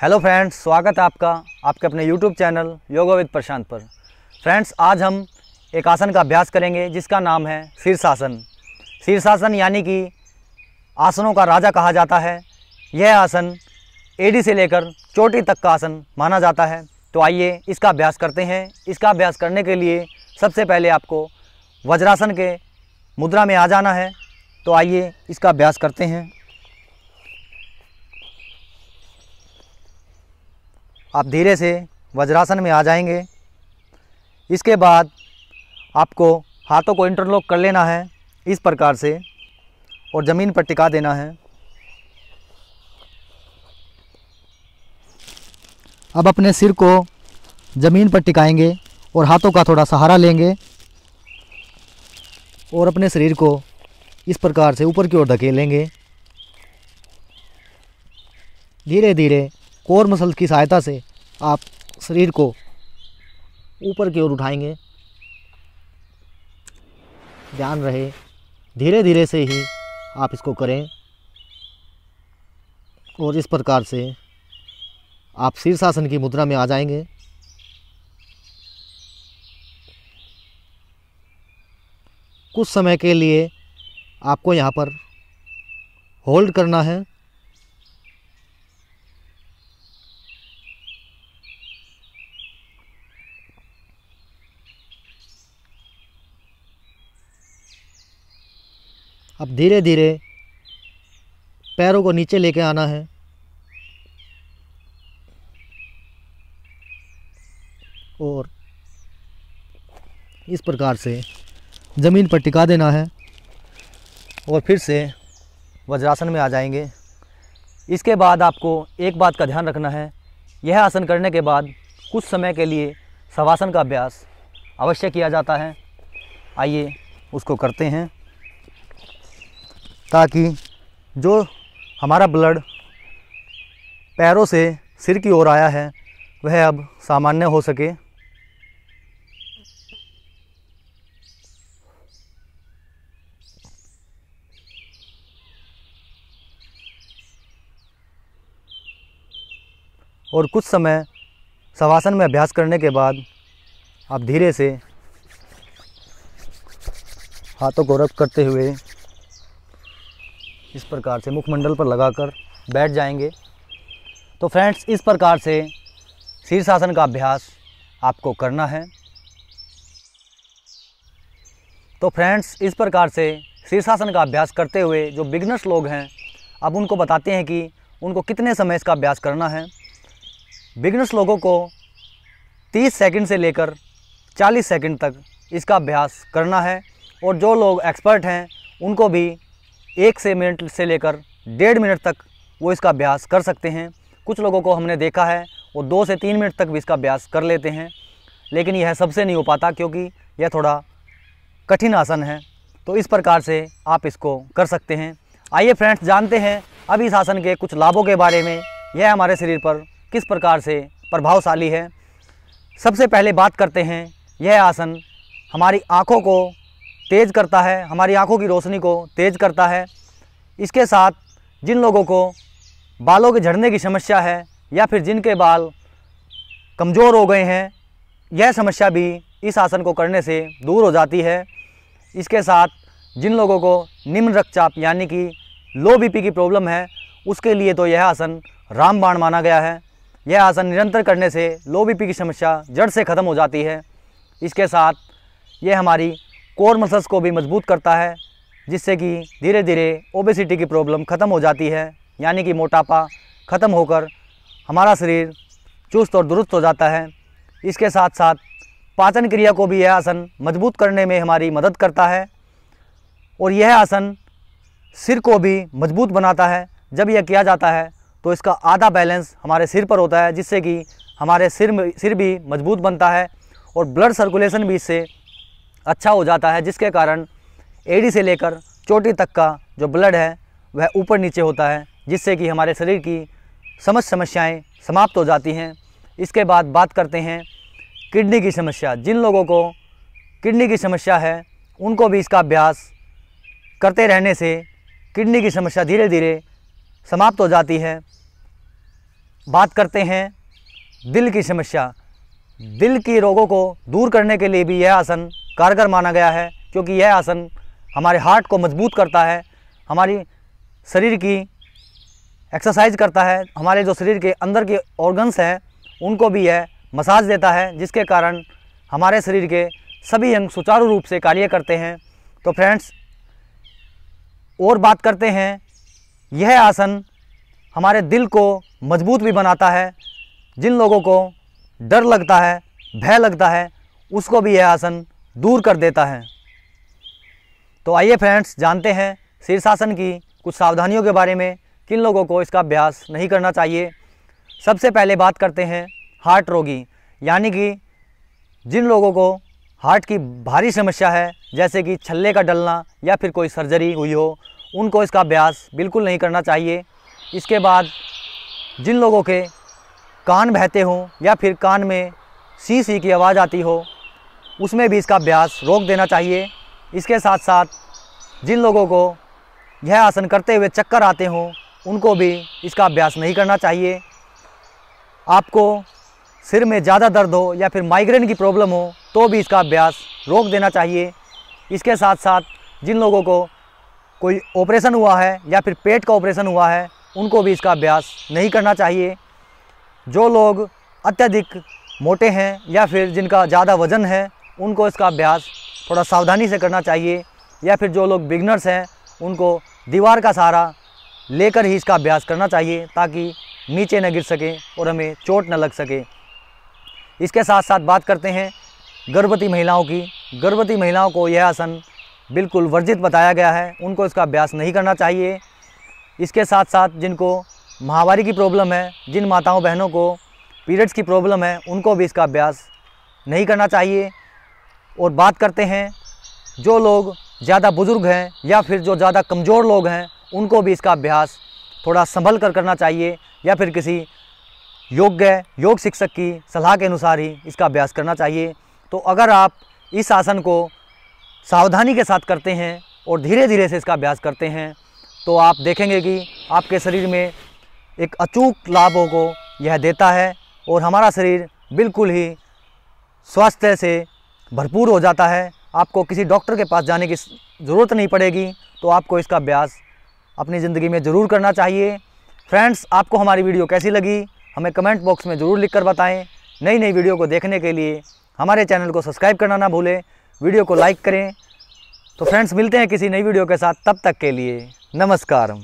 Hello friends, स्वागत है आपका आपके अपने यूट्यूब चैनल योगा विद प्रशांत पर। फ्रेंड्स, आज हम एक आसन का अभ्यास करेंगे जिसका नाम है शीर्षासन। शीर्षासन यानी कि आसनों का राजा कहा जाता है। यह आसन एड़ी से लेकर चोटी तक का आसन माना जाता है। तो आइए इसका अभ्यास करते हैं। इसका अभ्यास करने के लिए सबसे पहले आपको वज्रासन के मुद्रा में आ जाना है। तो आइए इसका अभ्यास करते हैं। आप धीरे से वज्रासन में आ जाएंगे। इसके बाद आपको हाथों को इंटरलॉक कर लेना है इस प्रकार से और ज़मीन पर टिका देना है। अब अपने सिर को ज़मीन पर टिकाएंगे और हाथों का थोड़ा सहारा लेंगे और अपने शरीर को इस प्रकार से ऊपर की ओर धकेलेंगे। धीरे धीरे कोर मसल की सहायता से आप शरीर को ऊपर की ओर उठाएंगे। ध्यान रहे धीरे धीरे से ही आप इसको करें और इस प्रकार से आप शीर्षासन की मुद्रा में आ जाएंगे। कुछ समय के लिए आपको यहाँ पर होल्ड करना है। अब धीरे धीरे पैरों को नीचे लेके आना है और इस प्रकार से ज़मीन पर टिका देना है और फिर से वज्रासन में आ जाएंगे। इसके बाद आपको एक बात का ध्यान रखना है, यह आसन करने के बाद कुछ समय के लिए शवासन का अभ्यास अवश्य किया जाता है। आइए उसको करते हैं ताकि जो हमारा ब्लड पैरों से सिर की ओर आया है वह अब सामान्य हो सके। और कुछ समय शवासन में अभ्यास करने के बाद आप धीरे से हाथों को रब करते हुए इस प्रकार से मुखमंडल पर लगाकर बैठ जाएंगे। तो फ्रेंड्स, इस प्रकार से शीर्षासन का अभ्यास आपको करना है। तो फ्रेंड्स, इस प्रकार से शीर्षासन का अभ्यास करते हुए जो बिगनर्स लोग हैं, अब उनको बताते हैं कि उनको कितने समय इसका अभ्यास करना है। बिगनर्स लोगों को 30 सेकंड से लेकर 40 सेकंड तक इसका अभ्यास करना है और जो लोग एक्सपर्ट हैं उनको भी 1 मिनट से लेकर 1.5 मिनट तक वो इसका अभ्यास कर सकते हैं। कुछ लोगों को हमने देखा है वो 2 से 3 मिनट तक भी इसका अभ्यास कर लेते हैं, लेकिन यह सबसे नहीं हो पाता क्योंकि यह थोड़ा कठिन आसन है। तो इस प्रकार से आप इसको कर सकते हैं। आइए फ्रेंड्स, जानते हैं अब इस आसन के कुछ लाभों के बारे में। यह हमारे शरीर पर किस प्रकार से प्रभावशाली है। सबसे पहले बात करते हैं, यह आसन हमारी आँखों को तेज़ करता है, हमारी आँखों की रोशनी को तेज़ करता है। इसके साथ जिन लोगों को बालों के झड़ने की समस्या है या फिर जिनके बाल कमज़ोर हो गए हैं, यह समस्या भी इस आसन को करने से दूर हो जाती है। इसके साथ जिन लोगों को निम्न रक्तचाप यानी कि लो बीपी की प्रॉब्लम है, उसके लिए तो यह आसन रामबाण माना गया है। यह आसन निरंतर करने से लो बीपी की समस्या जड़ से ख़त्म हो जाती है। इसके साथ यह हमारी कोर मसल्स को भी मजबूत करता है, जिससे कि धीरे धीरे ओबेसिटी की प्रॉब्लम ख़त्म हो जाती है, यानी कि मोटापा ख़त्म होकर हमारा शरीर चुस्त और दुरुस्त हो जाता है। इसके साथ साथ पाचन क्रिया को भी यह आसन मजबूत करने में हमारी मदद करता है और यह आसन सिर को भी मजबूत बनाता है। जब यह किया जाता है तो इसका आधा बैलेंस हमारे सिर पर होता है, जिससे कि हमारे सिर भी मजबूत बनता है और ब्लड सर्कुलेशन भी इससे अच्छा हो जाता है, जिसके कारण एड़ी से लेकर चोटी तक का जो ब्लड है वह ऊपर नीचे होता है, जिससे कि हमारे शरीर की समस्त समस्याएं समाप्त हो जाती हैं। इसके बाद बात करते हैं किडनी की समस्या। जिन लोगों को किडनी की समस्या है उनको भी इसका अभ्यास करते रहने से किडनी की समस्या धीरे धीरे समाप्त हो जाती है। बात करते हैं दिल की समस्या। दिल की रोगों को दूर करने के लिए भी यह आसन कारगर माना गया है, क्योंकि यह आसन हमारे हार्ट को मजबूत करता है, हमारी शरीर की एक्सरसाइज करता है, हमारे जो शरीर के अंदर के ऑर्गन्स हैं उनको भी यह मसाज देता है, जिसके कारण हमारे शरीर के सभी अंग सुचारू रूप से कार्य करते हैं। तो फ्रेंड्स, और बात करते हैं, यह आसन हमारे दिल को मजबूत भी बनाता है। जिन लोगों को डर लगता है, भय लगता है, उसको भी यह आसन दूर कर देता है। तो आइए फ्रेंड्स, जानते हैं शीर्षासन की कुछ सावधानियों के बारे में, किन लोगों को इसका अभ्यास नहीं करना चाहिए। सबसे पहले बात करते हैं हार्ट रोगी, यानी कि जिन लोगों को हार्ट की भारी समस्या है, जैसे कि छल्ले का डलना या फिर कोई सर्जरी हुई हो, उनको इसका अभ्यास बिल्कुल नहीं करना चाहिए। इसके बाद जिन लोगों के कान बहते हों या फिर कान में सी सी की आवाज़ आती हो, उसमें भी इसका अभ्यास रोक देना चाहिए। इसके साथ साथ जिन लोगों को यह आसन करते हुए चक्कर आते हों, उनको भी इसका अभ्यास नहीं करना चाहिए। आपको सिर में ज़्यादा दर्द हो या फिर माइग्रेन की प्रॉब्लम हो, तो भी इसका अभ्यास रोक देना चाहिए। इसके साथ साथ जिन लोगों को कोई ऑपरेशन हुआ है या फिर पेट का ऑपरेशन हुआ है, उनको भी इसका अभ्यास नहीं करना चाहिए। जो लोग अत्यधिक मोटे हैं या फिर जिनका ज़्यादा वज़न है, उनको इसका अभ्यास थोड़ा सावधानी से करना चाहिए। या फिर जो लोग बिगनर्स हैं, उनको दीवार का सहारा लेकर ही इसका अभ्यास करना चाहिए, ताकि नीचे न गिर सके और हमें चोट न लग सके। इसके साथ साथ बात करते हैं गर्भवती महिलाओं की। गर्भवती महिलाओं को यह आसन बिल्कुल वर्जित बताया गया है, उनको इसका अभ्यास नहीं करना चाहिए। इसके साथ साथ जिनको माहवारी की प्रॉब्लम है, जिन माताओं बहनों को पीरियड्स की प्रॉब्लम है, उनको भी इसका अभ्यास नहीं करना चाहिए। और बात करते हैं जो लोग ज़्यादा बुज़ुर्ग हैं या फिर जो ज़्यादा कमज़ोर लोग हैं, उनको भी इसका अभ्यास थोड़ा संभल कर करना चाहिए, या फिर किसी योग शिक्षक की सलाह के अनुसार ही इसका अभ्यास करना चाहिए। तो अगर आप इस आसन को सावधानी के साथ करते हैं और धीरे धीरे से इसका अभ्यास करते हैं, तो आप देखेंगे कि आपके शरीर में एक अचूक लाभों को यह देता है और हमारा शरीर बिल्कुल ही स्वास्थ्य से भरपूर हो जाता है। आपको किसी डॉक्टर के पास जाने की ज़रूरत नहीं पड़ेगी। तो आपको इसका अभ्यास अपनी ज़िंदगी में ज़रूर करना चाहिए। फ्रेंड्स, आपको हमारी वीडियो कैसी लगी, हमें कमेंट बॉक्स में ज़रूर लिखकर बताएं। नई नई वीडियो को देखने के लिए हमारे चैनल को सब्सक्राइब करना ना भूलें, वीडियो को लाइक करें। तो फ्रेंड्स, मिलते हैं किसी नई वीडियो के साथ, तब तक के लिए नमस्कार।